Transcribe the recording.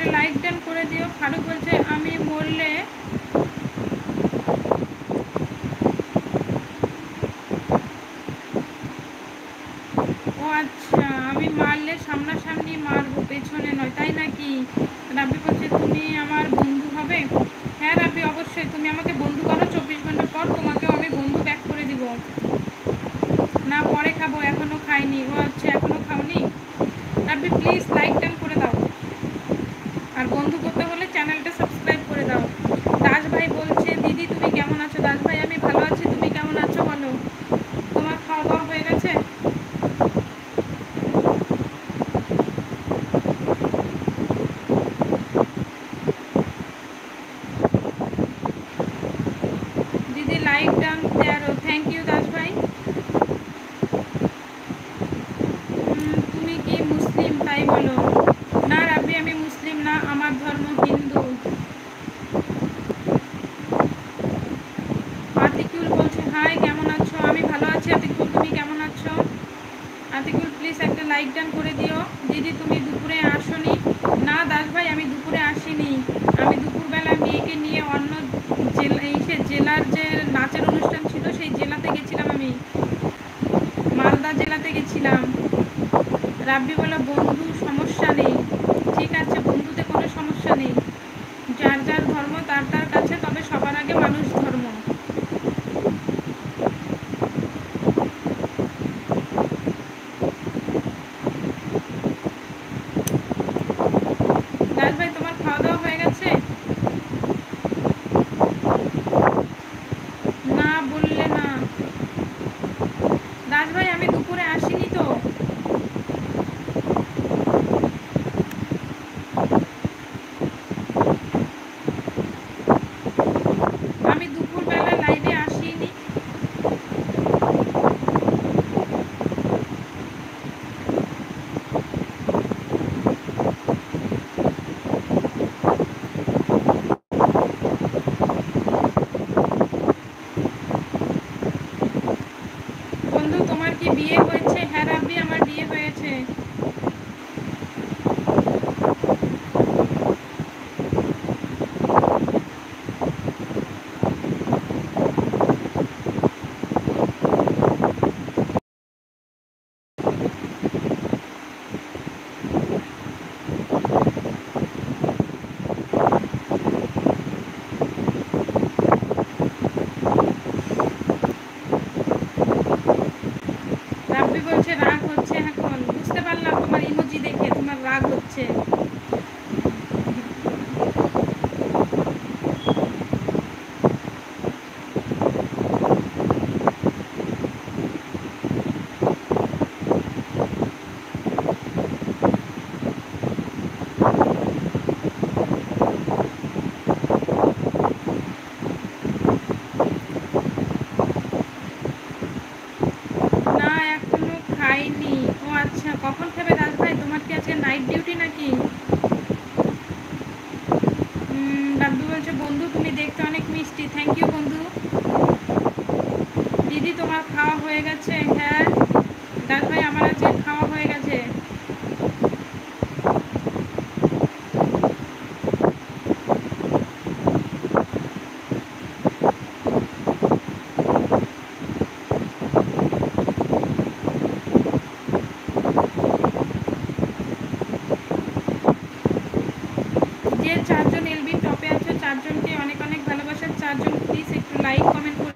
একটা like done করে দিও। ফারুক বলছে আমি মরলে ও আচ্ছা, আমি মারলে সামনাসামনি মারবো, পেছনে নয়, তাই নাকি? রাব্বি বলছে তুমি আমার বন্ধু হবে। হ্যাঁ রাব্বি, অবশ্যই তুমি আমাকে বন্ধু করো, 24 ঘন্টা পর তোমাকেও আমি বন্ধু ব্যাক করে দিব। না পরে খাবো, এখনো খাইনি। ও আচ্ছা, এখনো খাওনি। রাব্বি প্লিজ লাইক ডান করে দাও, আর বন্ধু করতে হলে চ্যানেলটা সাবস্ক্রাইব করে দাও। দাস ভাই বলছে দিদি তুমি কেমন আছো? দাস ভাই আমি ভালো আছি, তুমি কেমন আছো বলো? তোমার খাওয়া দাওয়া হয়ে গেছে? দিদি like done 13, thank you Das ভাই। তুমি কি মুসলিম তাই বলো? না রাব্বি আমি মুসলিম না, আমার ধর্ম হিন্দু। আতিকুল বলছে হাই কেমন আছো? আমি ভালো আছি আতিকুল, তুমি কেমন আছো? আতিকুল প্লিজ একটা লাইক ডান করে দিও। দিদি তুমি দুপুরে আসোনি? না দাস ভাই আমি দুপুরে আসিনি, আমি দুপুরবেলা মেয়েকে নিয়ে অন্য জেলার যে নাচের অনুষ্ঠান ছিল সেই জেলাতে গেছিলাম, আমি মালদা জেলাতে গেছিলাম। রাব্বি বলো বন্ধু সমস্যা নেই। ঠিক আছে, বন্ধুতে কোনো সমস্যা নেই, যার যার ধর্ম তার তার কাছে, তবে সবার আগে মানুষ ধর্ম। দাস ভাই তোমার খাওয়া দাওয়া হয়ে গেছে? না বললে না। দাস ভাই আমি দুপুরে আসিনি তো। আমি দুপুরবেলা লাইভে আসিনি। বন্ধু তোমার কি বিয়ে হয়েছে? হ্যাঁ রাব্বি আমার বিয়ে হয়েছে। রাব্বি বলছে রাগ হচ্ছে, এখন বুঝতে পারলাম তোমার ইমোজি দেখে তোমার রাগ হচ্ছে। না এখনো খাইনি। ও আচ্ছা, কখন খাবে দাস ভাই? তোমার কি আজকে নাইট ডিউটি নাকি? রাব্বি বলছে বন্ধু তুমি দেখতে অনেক মিষ্টি, থ্যাংক ইউ বন্ধু। দিদি তোমার খাওয়া হয়ে গেছে? হ্যাঁ দাস ভাই আমার আজকে খাওয়া হয়ে গেছে। যে 4 জন এলবি টপে আছে 4 জনকে অনেক অনেক ভালোবাসার। 4 জন প্লিজ একটু লাইক কমেন্ট করে